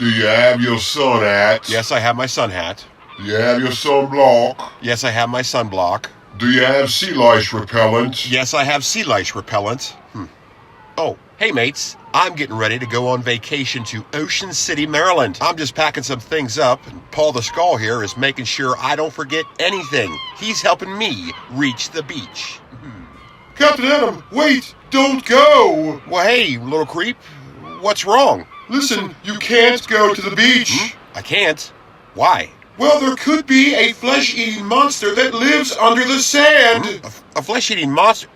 Do you have your sun hat? Yes, I have my sun hat. Do you have your sunblock? Yes, I have my sunblock. Do you have sea lice repellent? Yes, I have sea lice repellent. Oh, hey mates, I'm getting ready to go on vacation to Ocean City, Maryland. I'm just packing some things up, and Paul the Skull here is making sure I don't forget anything. He's helping me reach the beach. Captain Adam, wait! Don't go! Well, hey, little creep, what's wrong? Listen, you can't go to the beach. I can't. Why? Well, there could be a flesh-eating monster that lives under the sand. A flesh-eating monster?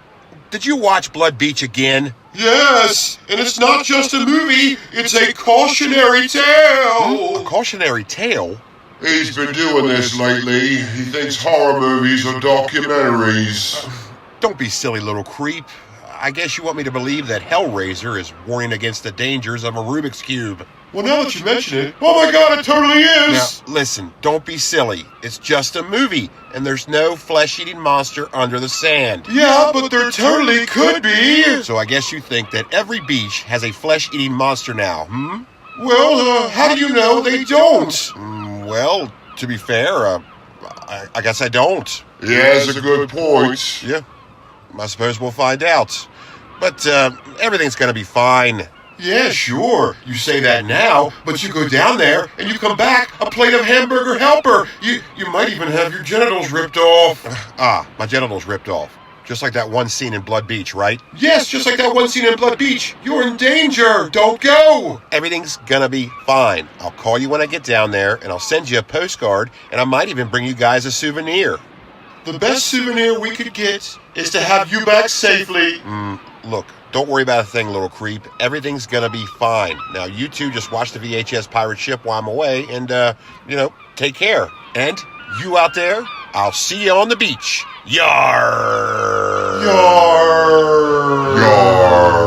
Did you watch Blood Beach again? Yes, and it's not just a movie, it's a cautionary tale. A cautionary tale? He's been doing this lately. He thinks horror movies are documentaries. Don't be silly, little creep. I guess you want me to believe that Hellraiser is warning against the dangers of a Rubik's Cube. Well, now that you mention it, oh my god, it totally is! Now, listen, don't be silly. It's just a movie, and there's no flesh-eating monster under the sand. Yeah, but there totally could be! So I guess you think that every beach has a flesh-eating monster now, Well, how do you know they don't? Well, to be fair, I guess I don't. He has a good point. Yeah, I suppose we'll find out. But everything's gonna be fine. Yeah, sure. You say that now, but you go down there and you come back a plate of hamburger helper. You might even have your genitals ripped off. My genitals ripped off. Just like that one scene in Blood Beach, right? Yes, just like that one scene in Blood Beach. You're in danger. Don't go. Everything's gonna be fine. I'll call you when I get down there, and I'll send you a postcard, and I might even bring you guys a souvenir. The best souvenir we could get is to have you back safely. Look, don't worry about a thing, little creep. Everything's gonna be fine. Now, you two just watch the VHS pirate ship while I'm away, and, take care. And you out there, I'll see you on the beach. Yar! Yar! Yar!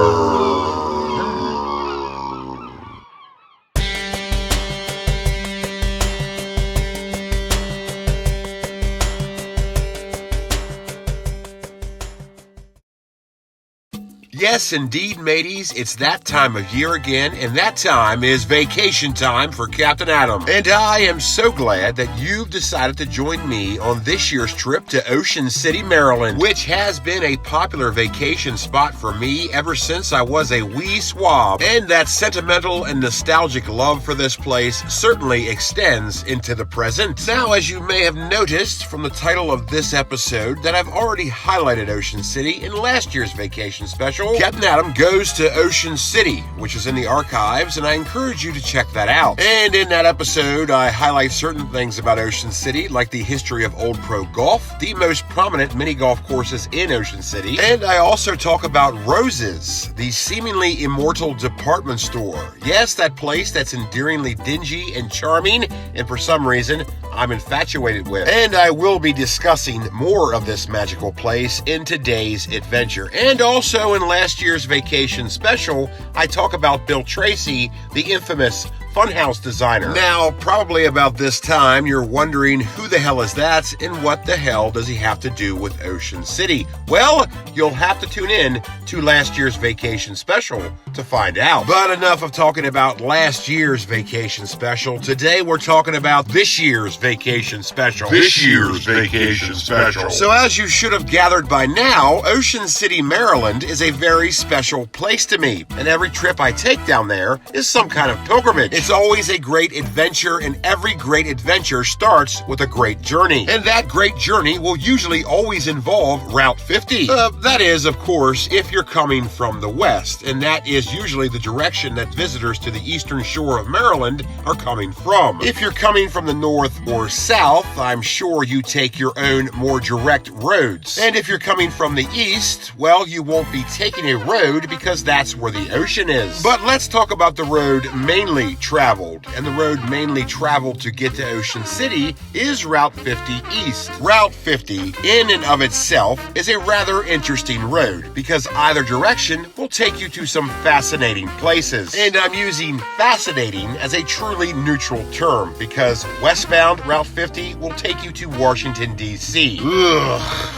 Yes, indeed, mateys, it's that time of year again, and that time is vacation time for Captain Adam. And I am so glad that you've decided to join me on this year's trip to Ocean City, Maryland, which has been a popular vacation spot for me ever since I was a wee swab. And that sentimental and nostalgic love for this place certainly extends into the present. Now, as you may have noticed from the title of this episode, that I've already highlighted Ocean City in last year's vacation special, Captain Adam Goes to Ocean City, which is in the archives, and I encourage you to check that out. And in that episode, I highlight certain things about Ocean City, like the history of Old Pro Golf, the most prominent mini golf courses in Ocean City, and I also talk about Rose's, the seemingly immortal department store. Yes, that place that's endearingly dingy and charming, and for some reason, I'm infatuated with. And I will be discussing more of this magical place in today's adventure. And also in last year's vacation special, I talk about Bill Tracy, the infamous Funhouse designer. Now, probably about this time, you're wondering who the hell is that and what the hell does he have to do with Ocean City? Well, you'll have to tune in to last year's vacation special to find out. But enough of talking about last year's vacation special. Today, we're talking about this year's vacation special. This year's vacation special. So as you should have gathered by now, Ocean City, Maryland is a very special place to me. And every trip I take down there is some kind of pilgrimage. It's always a great adventure, and every great adventure starts with a great journey. And that great journey will usually always involve Route 50. That is, of course, if you're coming from the west, and that is usually the direction that visitors to the eastern shore of Maryland are coming from. If you're coming from the north or south, I'm sure you take your own more direct roads. And if you're coming from the east, well, you won't be taking a road because that's where the ocean is. But let's talk about the road mainly traveled, and the road mainly traveled to get to Ocean City is Route 50 East. Route 50, in and of itself, is a rather interesting road because either direction will take you to some fascinating places. And I'm using fascinating as a truly neutral term because westbound Route 50 will take you to Washington, D.C.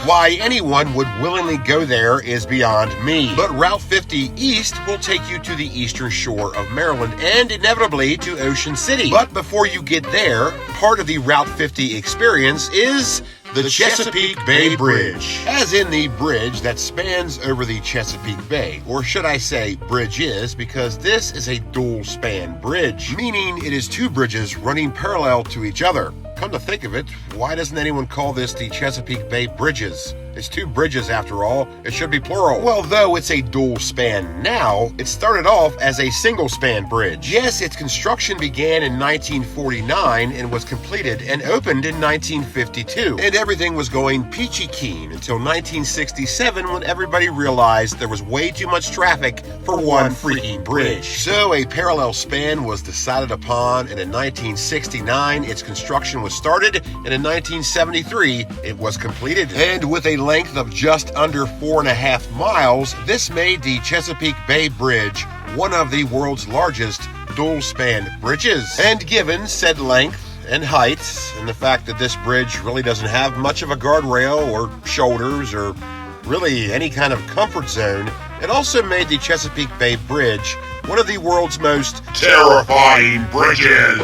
Why anyone would willingly go there is beyond me. But Route 50 East will take you to the eastern shore of Maryland, and inevitably directly to Ocean City. But before you get there, part of the Route 50 experience is the Chesapeake Bay Bridge. As in the bridge that spans over the Chesapeake Bay, or should I say bridges, because this is a dual-span bridge, meaning it is two bridges running parallel to each other. Come to think of it, why doesn't anyone call this the Chesapeake Bay Bridges? It's two bridges after all, it should be plural. Well, though it's a dual span now, it started off as a single span bridge. Yes, its construction began in 1949 and was completed and opened in 1952. And everything was going peachy keen until 1967 when everybody realized there was way too much traffic for one freaking bridge. So a parallel span was decided upon, and in 1969 its construction was started, and in 1973 it was completed. And with a length of just under 4.5 miles, this made the Chesapeake Bay Bridge one of the world's largest dual-span bridges. And given said length and height, and the fact that this bridge really doesn't have much of a guardrail or shoulders or really any kind of comfort zone, it also made the Chesapeake Bay Bridge one of the world's most terrifying bridges.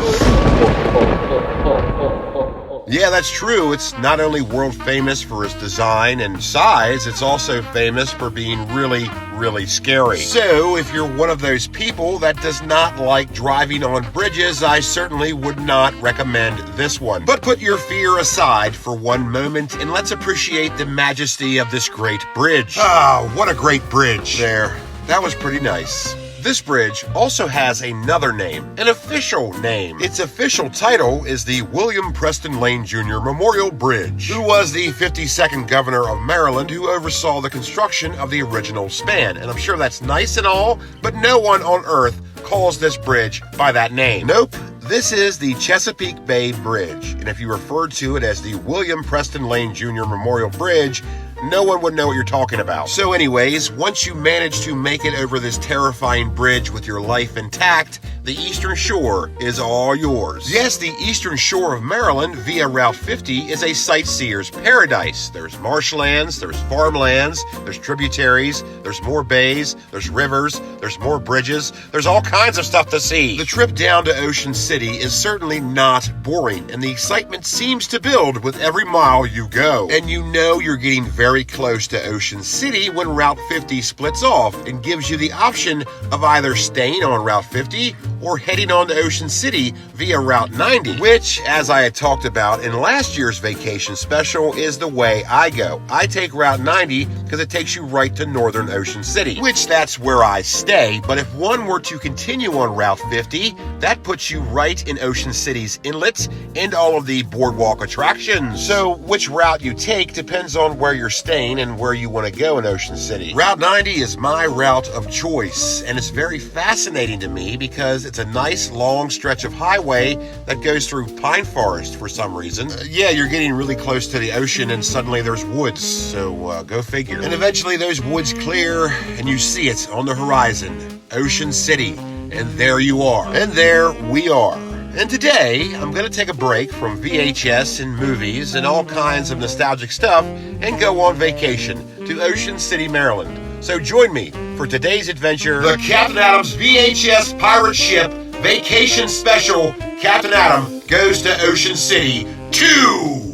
Yeah, that's true. It's not only world famous for its design and size, it's also famous for being really, really scary. So, if you're one of those people that does not like driving on bridges, I certainly would not recommend this one. But put your fear aside for one moment and let's appreciate the majesty of this great bridge. Ah, what a great bridge. There, that was pretty nice. This bridge also has another name, an official name. Its official title is the William Preston Lane Jr. Memorial Bridge, who was the 52nd governor of Maryland who oversaw the construction of the original span. And I'm sure that's nice and all, but no one on earth calls this bridge by that name. Nope. This is the Chesapeake Bay Bridge, and if you referred to it as the William Preston Lane Jr. Memorial Bridge, no one would know what you're talking about. So anyways, once you manage to make it over this terrifying bridge with your life intact, the Eastern Shore is all yours. Yes, the Eastern Shore of Maryland via Route 50 is a sightseer's paradise. There's marshlands, there's farmlands, there's tributaries, there's more bays, there's rivers, there's more bridges, there's all kinds of stuff to see. The trip down to Ocean City is certainly not boring, and the excitement seems to build with every mile you go. And you know you're getting very close to Ocean City when Route 50 splits off and gives you the option of either staying on Route 50 or heading on to Ocean City via Route 90, which, as I had talked about in last year's vacation special, is the way I go. I take Route 90 because it takes you right to northern Ocean City, which that's where I stay, but if one were to continue on Route 50, that puts you right in Ocean City's inlet and all of the boardwalk attractions. So which route you take depends on where you're staying and where you want to go in Ocean City. Route 90 is my route of choice, and it's very fascinating to me because it's a nice long stretch of highway that goes through pine forest for some reason. Yeah, you're getting really close to the ocean and suddenly there's woods, so go figure. And eventually those woods clear and you see it on the horizon, Ocean City, and there you are. And there we are. And today, I'm going to take a break from VHS and movies and all kinds of nostalgic stuff and go on vacation to Ocean City, Maryland. So join me for today's adventure, the Captain Adams VHS Pirate Ship Vacation Special. Captain Adam Goes to Ocean City 2!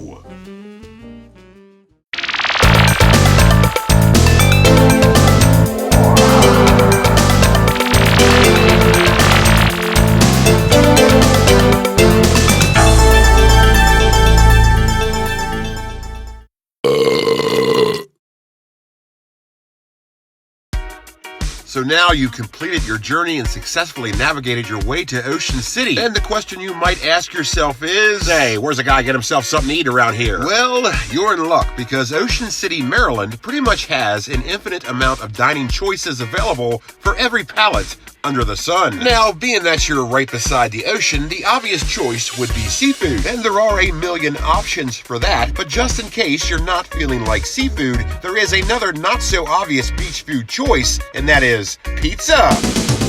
So now you've completed your journey and successfully navigated your way to Ocean City. And the question you might ask yourself is, hey, where's a guy get himself something to eat around here? Well, you're in luck because Ocean City, Maryland pretty much has an infinite amount of dining choices available for every palate under the sun. Now, being that you're right beside the ocean, the obvious choice would be seafood. And there are a million options for that, but just in case you're not feeling like seafood, there is another not so obvious beach food choice, and that is pizza.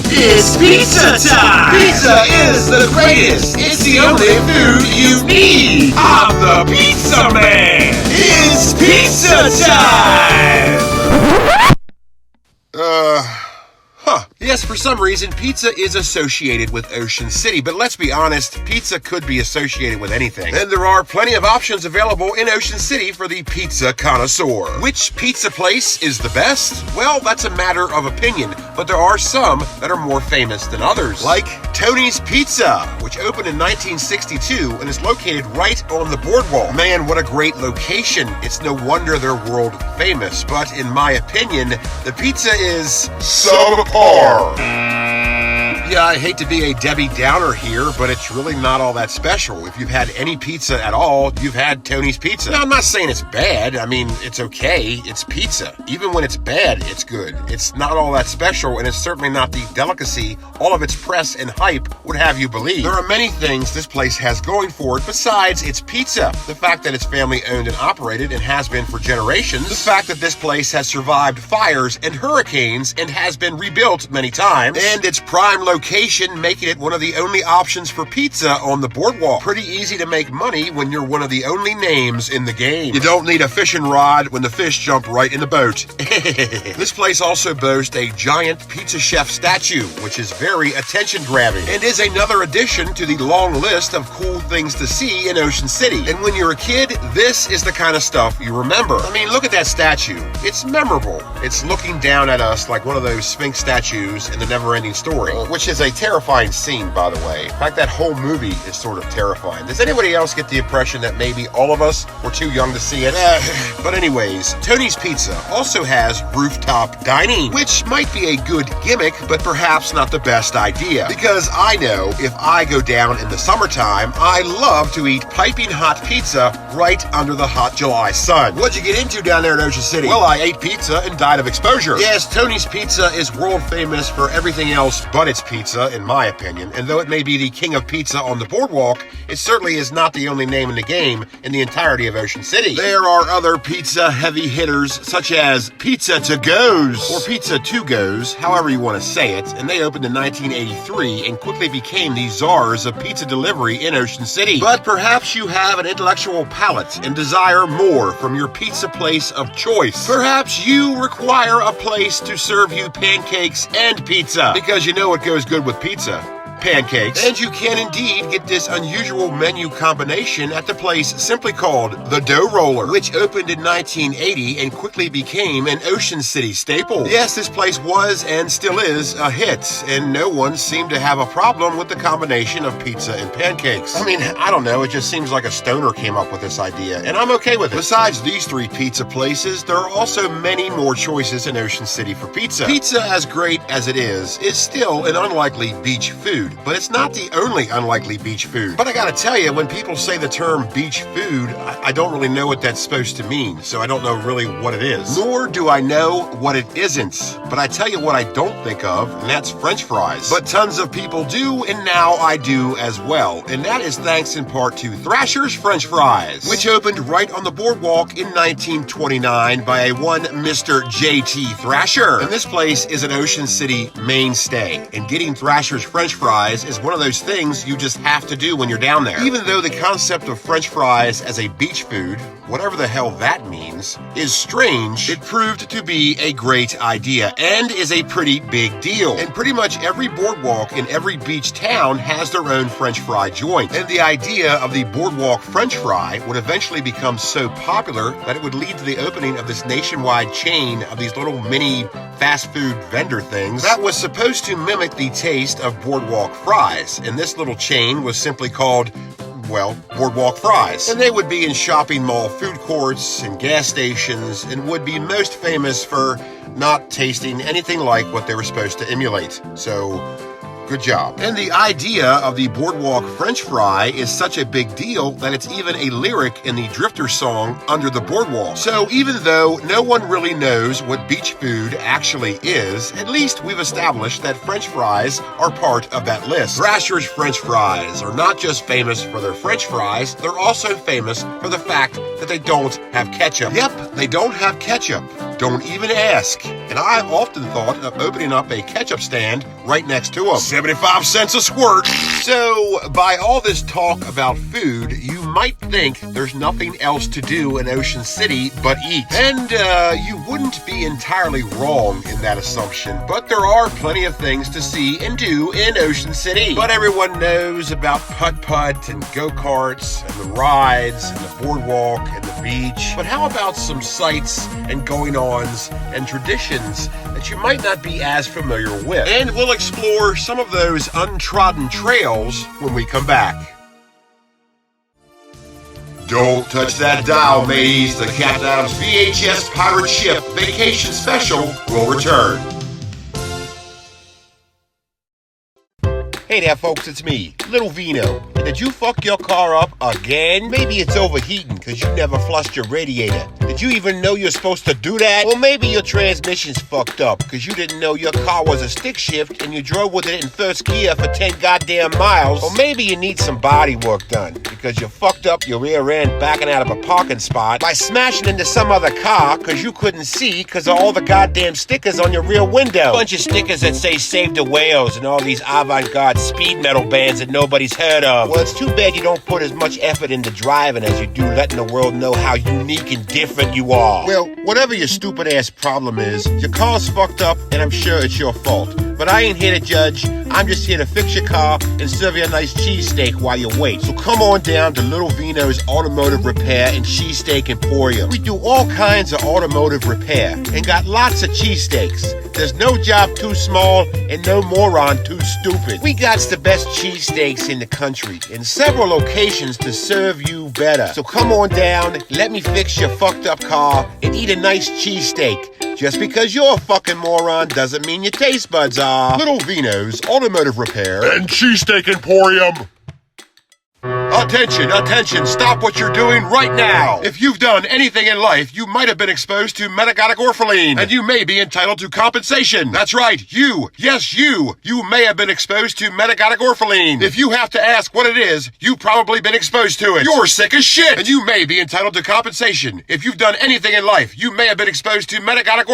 It's pizza time! Pizza is the greatest! It's the only food you need! I'm the pizza man! It's pizza time! Yes, for For some reason, pizza is associated with Ocean City, but let's be honest, pizza could be associated with anything. And there are plenty of options available in Ocean City for the pizza connoisseur. Which pizza place is the best? Well, that's a matter of opinion, but there are some that are more famous than others. Like Tony's Pizza, which opened in 1962 and is located right on the boardwalk. Man, what a great location. It's no wonder they're world famous, but in my opinion, the pizza is subpar. Yeah, I hate to be a Debbie Downer here, but it's really not all that special. If you've had any pizza at all, you've had Tony's Pizza. Now, I'm not saying it's bad. I mean, it's okay. It's pizza. Even when it's bad, it's good. It's not all that special, and it's certainly not the delicacy all of its press and hype would have you believe. There are many things this place has going for it besides its pizza. The fact that it's family owned and operated and has been for generations. The fact that this place has survived fires and hurricanes and has been rebuilt many times. And its prime location making it one of the only options for pizza on the boardwalk. Pretty easy to make money when you're one of the only names in the game. You don't need a fishing rod when the fish jump right in the boat. This place also boasts a giant pizza chef statue, which is very attention-grabbing and is another addition to the long list of cool things to see in Ocean City. And when you're a kid, this is the kind of stuff you remember. I mean, look at that statue. It's memorable. It's looking down at us like one of those Sphinx statues in the Never-Ending Story, which is a terrifying scene, by the way. In fact, that whole movie is sort of terrifying. Does anybody else get the impression that maybe all of us were too young to see it? But anyways, Tony's Pizza also has rooftop dining, which might be a good gimmick, but perhaps not the best idea. Because I know if I go down in the summertime, I love to eat piping hot pizza right under the hot July sun. What'd you get into down there in Ocean City? Well, I ate pizza and died of exposure. Yes, Tony's Pizza is world famous for everything else but its pizza, in my opinion, and though it may be the king of pizza on the boardwalk, it certainly is not the only name in the game in the entirety of Ocean City. There are other pizza heavy hitters such as Pizza To Go's or Pizza To Go's, however you want to say it, and they opened in 1983 and quickly became the czars of pizza delivery in Ocean City. But perhaps you have an intellectual palate and desire more from your pizza place of choice. Perhaps you require a place to serve you pancakes and pizza, because you know what goes good with pizza. Pancakes. And you can indeed get this unusual menu combination at the place simply called the Dough Roller, which opened in 1980 and quickly became an Ocean City staple. Yes, this place was and still is a hit, and no one seemed to have a problem with the combination of pizza and pancakes. I mean, I don't know, it just seems like a stoner came up with this idea, and I'm okay with it. Besides these three pizza places, there are also many more choices in Ocean City for pizza. Pizza, as great as it is still an unlikely beach food. But it's not the only unlikely beach food. But I gotta tell you, when people say the term beach food, I don't really know what that's supposed to mean, so I don't know really what it is. Nor do I know what it isn't. But I tell you what I don't think of, and that's French fries. But tons of people do, and now I do as well. And that is thanks in part to Thrasher's French Fries, which opened right on the boardwalk in 1929 by a one Mr. J.T. Thrasher. And this place is an Ocean City mainstay, and getting Thrasher's French Fries is one of those things you just have to do when you're down there. Even though the concept of French fries as a beach food, whatever the hell that means, is strange, it proved to be a great idea and is a pretty big deal. And pretty much every boardwalk in every beach town has their own French fry joint. And the idea of the boardwalk French fry would eventually become so popular that it would lead to the opening of this nationwide chain of these little mini fast food vendor things that was supposed to mimic the taste of boardwalk fries. And this little chain was simply called, well, Boardwalk Fries. And they would be in shopping mall food courts and gas stations and would be most famous for not tasting anything like what they were supposed to emulate. So, good job. And the idea of the boardwalk French fry is such a big deal that it's even a lyric in the Drifter song Under the Boardwalk. So even though no one really knows what beach food actually is, at least we've established that French fries are part of that list. Thrasher's French Fries are not just famous for their French fries, they're also famous for the fact that they don't have ketchup. Yep, they don't have ketchup. Don't even ask. And I've often thought of opening up a ketchup stand right next to them. 75 cents a squirt. So, by all this talk about food, you might think there's nothing else to do in Ocean City but eat. And you wouldn't be entirely wrong in that assumption, but there are plenty of things to see and do in Ocean City. But everyone knows about putt-putt and go-karts and the rides and the boardwalk and the beach. But how about some sights and going-ons and traditions that you might not be as familiar with? And we'll explore some of those untrodden trails when we come back. Don't touch that dial, mateys. The Captain Adams VHS Pirate Ship Vacation Special will return. Hey there, folks, it's me, Little Vino. And did you fuck your car up again? Maybe it's overheating because you never flushed your radiator. Did you even know you're supposed to do that? Or maybe your transmission's fucked up because you didn't know your car was a stick shift and you drove with it in first gear for 10 goddamn miles. Or maybe you need some body work done because you fucked up your rear end backing out of a parking spot by smashing into some other car because you couldn't see because of all the goddamn stickers on your rear window. Bunch of stickers that say Save the Whales and all these avant-garde speed metal bands that nobody's heard of. Well, it's too bad you don't put as much effort into driving as you do letting the world know how unique and different you are. Well, whatever your stupid ass problem is, your car's fucked up and I'm sure it's your fault. But I ain't here to judge. I'm just here to fix your car and serve you a nice cheesesteak while you wait. So come on down to Little Vino's Automotive Repair and Cheesesteak Emporium. We do all kinds of automotive repair and got lots of cheesesteaks. There's no job too small and no moron too stupid. We got the best cheesesteaks in the country in several locations to serve you better. So come on down, let me fix your fucked up car and eat a nice cheesesteak. Just because you're a fucking moron doesn't mean your taste buds are. Little Vino's Automotive Repair And Cheesesteak Emporium. Attention, attention, stop what you're doing right now. If you've done anything in life, you might have been exposed to metagonic and you may be entitled to compensation. That's right, you, yes you may have been exposed to metagonic. If you have to ask what it is, you've probably been exposed to it. You're sick as shit, and you may be entitled to compensation. If you've done anything in life, you may have been exposed to metagonic.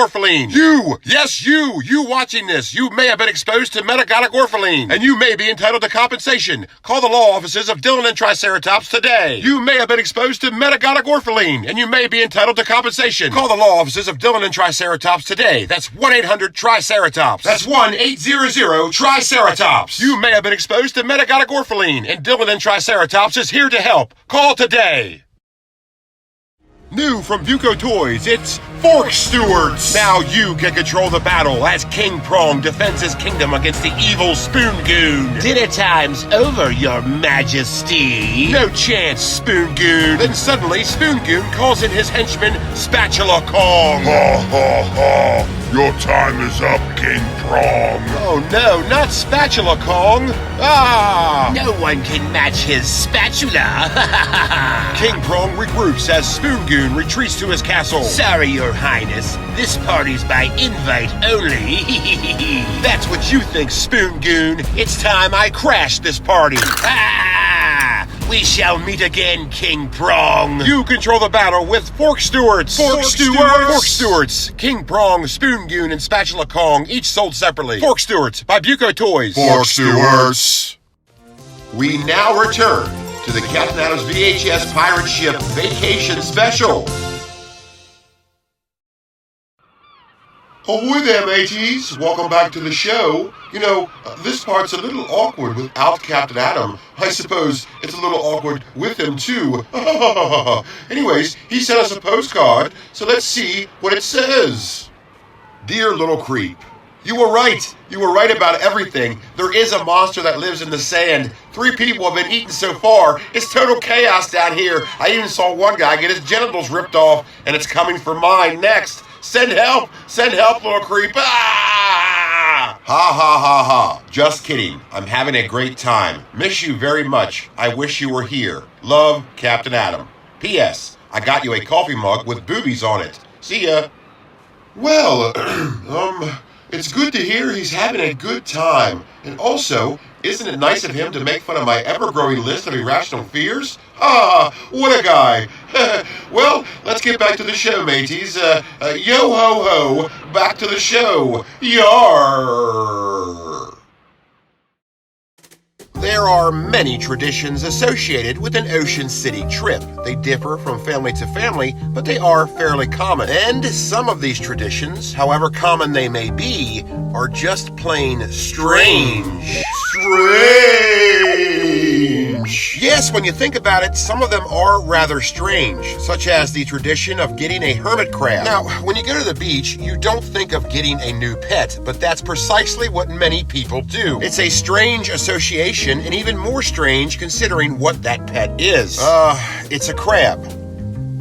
You, yes you watching this, you may have been exposed to metagonic and you may be entitled to compensation. Call the law offices of Dillon and Triceratops today. You may have been exposed to metagonic and you may be entitled to compensation. Call the law offices of Dillon and Triceratops today. That's 1-800-TRICERATOPS. That's 1-800-TRICERATOPS. You may have been exposed to metagonic and Dillon and Triceratops is here to help. Call today. New from Buco Toys, it's Fork Stewards! Now you can control the battle as King Prong defends his kingdom against the evil Spoon Goon. Dinner time's over, your majesty. No chance, Spoon Goon. Then suddenly, Spoon Goon calls in his henchman, Spatula Kong. Ha ha ha! Your time is up, King Prong. Oh no, not Spatula Kong. Ah! No one can match his spatula. King Prong regroups as Spoon Goon retreats to his castle. Sorry, Your Highness. This party's by invite only. That's what you think, Spoon Goon. It's time I crash this party. Ah! We shall meet again, King Prong. You control the battle with Fork Stewards. Fork Stewards. Fork Stewards. King Prong, Spoon Goon, and Spatula Kong, each sold separately. Fork Stewards by Buco Toys. Fork Stewards. We now return to the Captain Adams VHS Pirate Ship Vacation Special. Ahoy there, mateys. Welcome back to the show. You know, this part's a little awkward without Captain Adam. I suppose it's a little awkward with him, too. Anyways, he sent us a postcard, so let's see what it says. Dear little creep, you were right. You were right about everything. There is a monster that lives in the sand. 3 people have been eaten so far. It's total chaos down here. I even saw one guy get his genitals ripped off, and it's coming for mine next. Send help, little creep. Ah! Ha ha ha ha. Just kidding. I'm having a great time. Miss you very much. I wish you were here. Love, Captain Adam. P.S. I got you a coffee mug with boobies on it. See ya. Well, it's good to hear he's having a good time. And also, isn't it nice of him to make fun of my ever-growing list of irrational fears? Ah, what a guy. Well, let's get back to the show, mateys. Yo-ho-ho, back to the show. Yarr. There are many traditions associated with an Ocean City trip. They differ from family to family, but they are fairly common. And some of these traditions, however common they may be, are just plain strange. Yes, when you think about it, some of them are rather strange, such as the tradition of getting a hermit crab. Now, when you go to the beach, you don't think of getting a new pet, but that's precisely what many people do. It's a strange association, and even more strange considering what that pet is. It's a crab.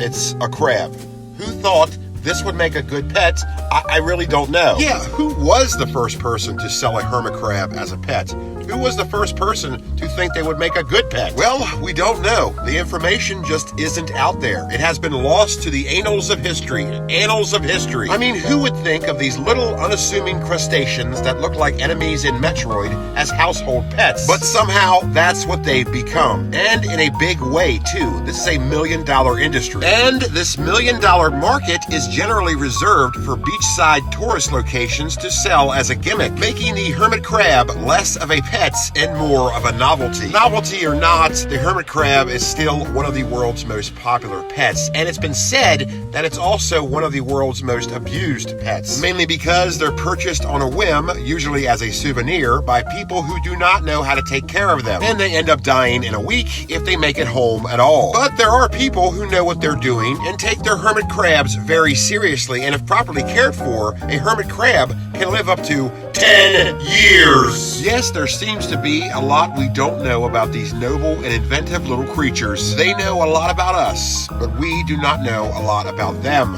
It's a crab. Who thought this would make a good pet? I really don't know. Yeah, who was the first person to sell a hermit crab as a pet? Who was the first person to think they would make a good pet? Well, we don't know. The information just isn't out there. It has been lost to the annals of history. Annals of history. I mean, who would think of these little unassuming crustaceans that look like enemies in Metroid as household pets? But somehow, that's what they've become. And in a big way, too. This is a $1 million industry. And this $1 million market is generally reserved for beachside tourist locations to sell as a gimmick, making the hermit crab less of a pet and more of a novelty. Novelty or not, the hermit crab is still one of the world's most popular pets, and it's been said that it's also one of the world's most abused pets, mainly because they're purchased on a whim, usually as a souvenir, by people who do not know how to take care of them, and they end up dying in a week if they make it home at all. But there are people who know what they're doing and take their hermit crabs very seriously, and if properly cared for, a hermit crab can live up to 10 years. Yes, there seems to be a lot we don't know about these noble and inventive little creatures. They know a lot about us, but we do not know a lot about them.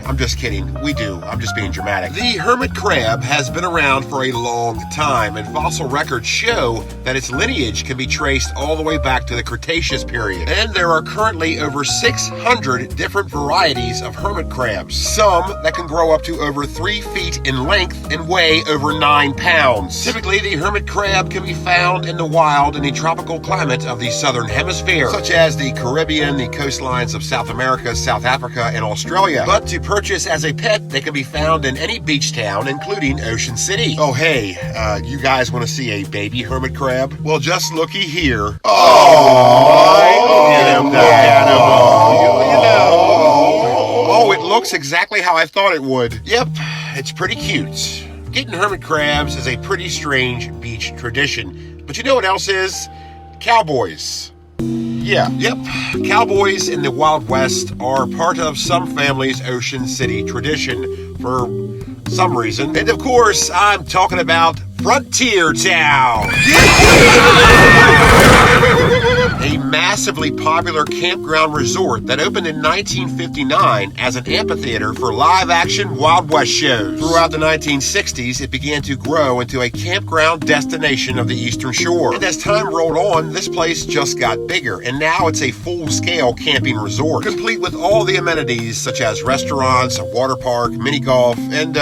I'm just kidding. We do. I'm just being dramatic. The hermit crab has been around for a long time, and fossil records show that its lineage can be traced all the way back to the Cretaceous period. And there are currently over 600 different varieties of hermit crabs, some that can grow up to over 3 feet in length and weigh over 9 pounds. Typically, the hermit crab can be found in the wild in the tropical climate of the southern hemisphere, such as the Caribbean, the coastlines of South America, South Africa, and Australia. But to purchase as a pet, they can be found in any beach town, including Ocean City. Oh, hey, you guys want to see a baby hermit crab? Well, just looky here. Oh, it looks exactly how I thought it would. Yep, it's pretty cute. Getting hermit crabs is a pretty strange beach tradition. But you know what else is? Cowboys. Yeah, yep. Cowboys in the Wild West are part of some families' Ocean City tradition for some reason. And of course, I'm talking about Frontier Town. A massively popular campground resort that opened in 1959 as an amphitheater for live-action Wild West shows. Throughout the 1960s, it began to grow into a campground destination of the Eastern Shore. And as time rolled on, this place just got bigger, and now it's a full-scale camping resort, complete with all the amenities such as restaurants, a water park, mini golf, and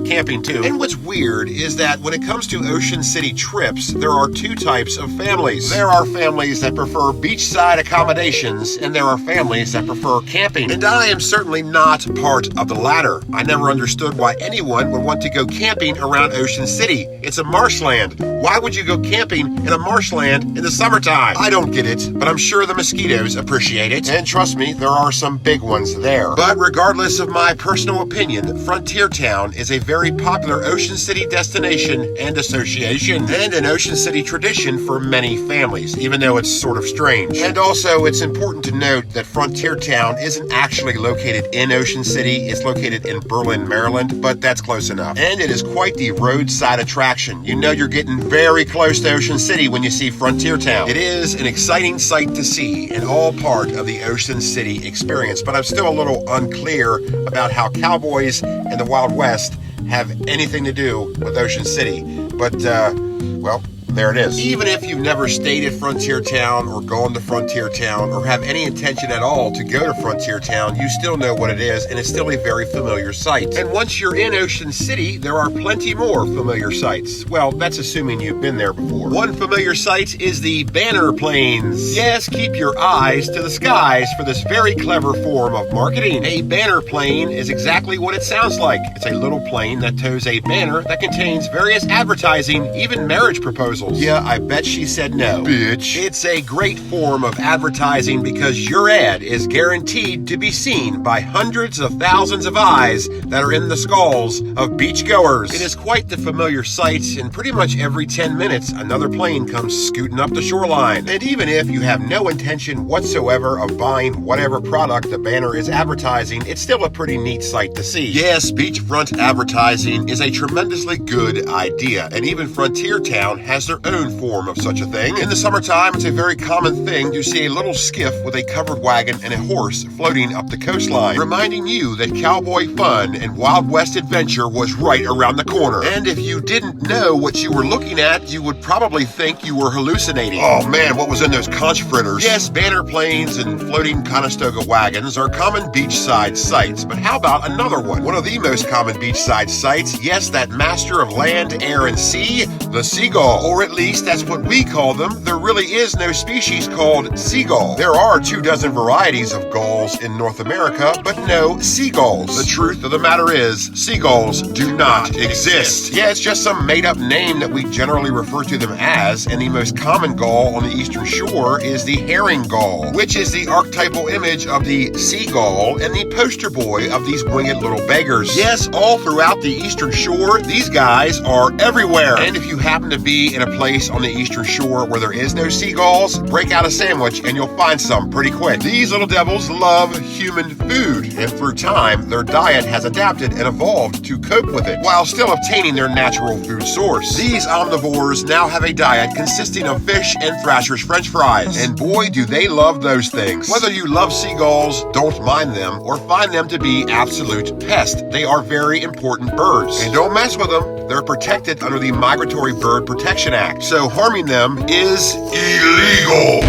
camping too. And what's weird is that when it comes to Ocean City trips, there are two types of families. There are families that prefer beachside accommodations, and there are families that prefer camping. And I am certainly not part of the latter. I never understood why anyone would want to go camping around Ocean City. It's a marshland. Why would you go camping in a marshland in the summertime? I don't get it, but I'm sure the mosquitoes appreciate it. And trust me, there are some big ones there. But regardless of my personal opinion, Frontier Town is a very popular Ocean City destination and association, and an Ocean City tradition for many families, even though it's sort of strange. And also, it's important to note that Frontier Town isn't actually located in Ocean City. It's located in Berlin, Maryland, but that's close enough. And it is quite the roadside attraction. You know you're getting very close to Ocean City when you see Frontier Town. It is an exciting sight to see and all part of the Ocean City experience, but I'm still a little unclear about how cowboys and the Wild West have anything to do with Ocean City. But, well, there it is. Even if you've never stayed at Frontier Town or gone to Frontier Town or have any intention at all to go to Frontier Town, you still know what it is, and it's still a very familiar sight. And once you're in Ocean City, there are plenty more familiar sights. Well, that's assuming you've been there before. One familiar sight is the banner planes. Yes, keep your eyes to the skies for this very clever form of marketing. A banner plane is exactly what it sounds like. It's a little plane that tows a banner that contains various advertising, even marriage proposals, proposals. Yeah, I bet she said no. Bitch. It's a great form of advertising because your ad is guaranteed to be seen by hundreds of thousands of eyes that are in the skulls of beachgoers. It is quite the familiar sight, and pretty much every 10 minutes, another plane comes scooting up the shoreline. And even if you have no intention whatsoever of buying whatever product the banner is advertising, it's still a pretty neat sight to see. Yes, beachfront advertising is a tremendously good idea, and even Frontier Town has their own form of such a thing. In the summertime, it's a very common thing to see a little skiff with a covered wagon and a horse floating up the coastline, reminding you that cowboy fun and Wild West adventure was right around the corner. And if you didn't know what you were looking at, you would probably think you were hallucinating. Oh man, what was in those conch fritters? Yes, banner planes and floating Conestoga wagons are common beachside sights, but how about another one? One of the most common beachside sights, yes, that master of land, air, and sea, the seagull. Or at least that's what we call them. There really is no species called seagull. There are 24 varieties of gulls in North America, but no seagulls. The truth of the matter is, seagulls do not exist. Yeah, it's just some made-up name that we generally refer to them as, and the most common gull on the eastern shore is the herring gull, which is the archetypal image of the seagull and the poster boy of these winged little beggars. Yes, all throughout the eastern shore, these guys are everywhere. And if you happen to be in a place on the eastern shore where there is no seagulls, break out a sandwich and you'll find some pretty quick. These little devils love human food, and through time, their diet has adapted and evolved to cope with it, while still obtaining their natural food source. These omnivores now have a diet consisting of fish and Thrasher's French fries, and boy do they love those things. Whether you love seagulls, don't mind them, or find them to be absolute pests, they are very important birds. And don't mess with them, they're protected under the Migratory Bird Protection Act, so harming them is illegal.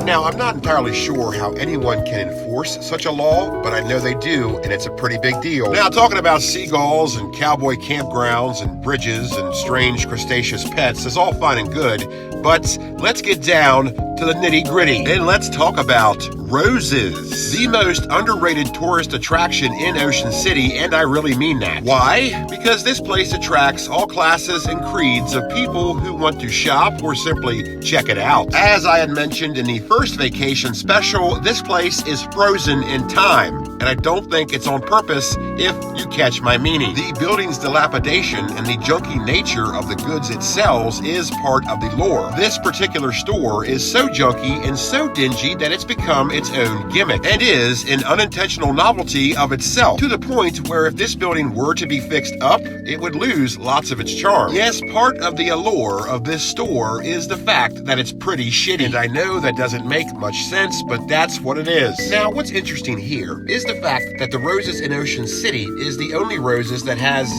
Now, I'm not entirely sure how anyone can enforce such a law, but I know they do, and it's a pretty big deal. Now, talking about seagulls and cowboy campgrounds and bridges and strange crustaceous pets is all fine and good, but let's get down to the nitty-gritty, and let's talk about roses. The most underrated tourist attraction in Ocean City, and I really mean that. Why? Because this place attracts all classes and creeds of people who want to shop or simply check it out. As I had mentioned in the first vacation special, this place is frozen in time, and I don't think it's on purpose if you catch my meaning. The building's dilapidation and the junky nature of the goods it sells is part of the lore. This particular store is so junky and so dingy that it's become its own gimmick, and is an unintentional novelty of itself, to the point where if this building were to be fixed up, it would lose lots of its charm. Yes, part of the allure of this store is the fact that it's pretty shitty, and I know that doesn't make much sense, but that's what it is. Now, what's interesting here is the fact that the roses in Ocean City is the only roses that has,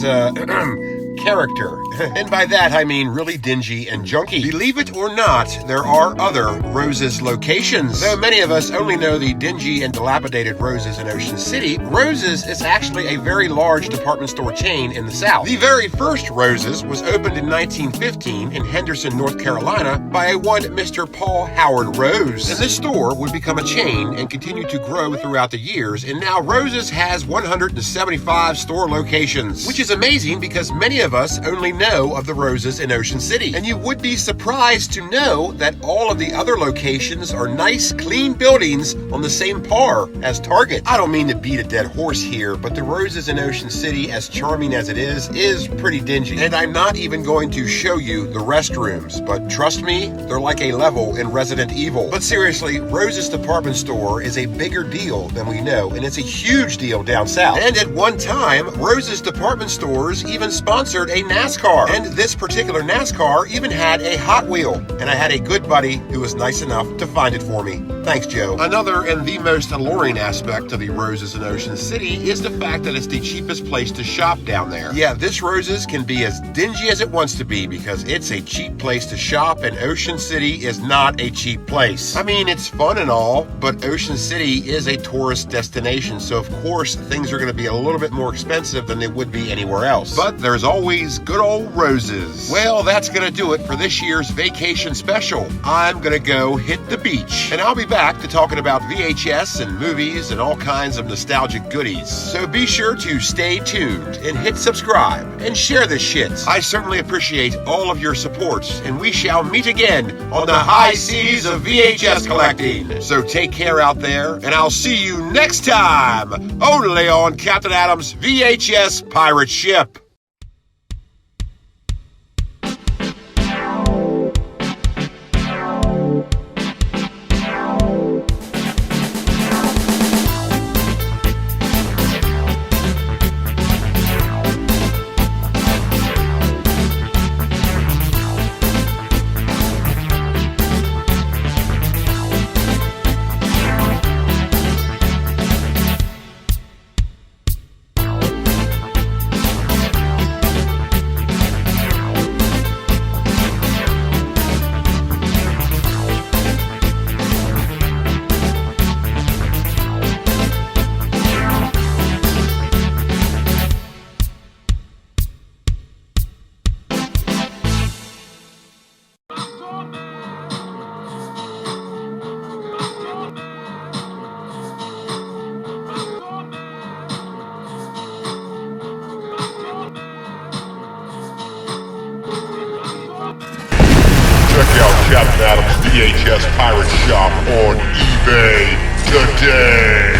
character. And by that, I mean really dingy and junky. Believe it or not, there are other Roses locations. Though many of us only know the dingy and dilapidated Roses in Ocean City, Roses is actually a very large department store chain in the South. The very first Roses was opened in 1915 in Henderson, North Carolina by a one Mr. Paul Howard Rose. And this store would become a chain and continue to grow throughout the years, and now Roses has 175 store locations, which is amazing because many of us only know of the Roses in Ocean City. And you would be surprised to know that all of the other locations are nice, clean buildings on the same par as Target. I don't mean to beat a dead horse here, but the Roses in Ocean City, as charming as it is pretty dingy. And I'm not even going to show you the restrooms, but trust me, they're like a level in Resident Evil. But seriously, Roses department store is a bigger deal than we know, and it's a huge deal down south. And at one time, Roses department stores even sponsored a NASCAR, and this particular NASCAR even had a Hot Wheel, and I had a good buddy who was nice enough to find it for me. Thanks, Joe. Another and the most alluring aspect of the Roses in Ocean City is the fact that it's the cheapest place to shop down there. Yeah, this Roses can be as dingy as it wants to be because it's a cheap place to shop, and Ocean City is not a cheap place. I mean, it's fun and all, but Ocean City is a tourist destination, so of course things are going to be a little bit more expensive than they would be anywhere else. But there's always always good old roses. Well, that's gonna do it for this year's vacation special. I'm gonna go hit the beach, and I'll be back to talking about VHS and movies and all kinds of nostalgic goodies. So be sure to stay tuned and hit subscribe and share this shit. I certainly appreciate all of your support, and we shall meet again on the high seas of VHS collecting. So take care out there, and I'll see you next time, only on Captain Adam's VHS pirate ship. Check out Captain Adam's VHS Pirate Shop on eBay today.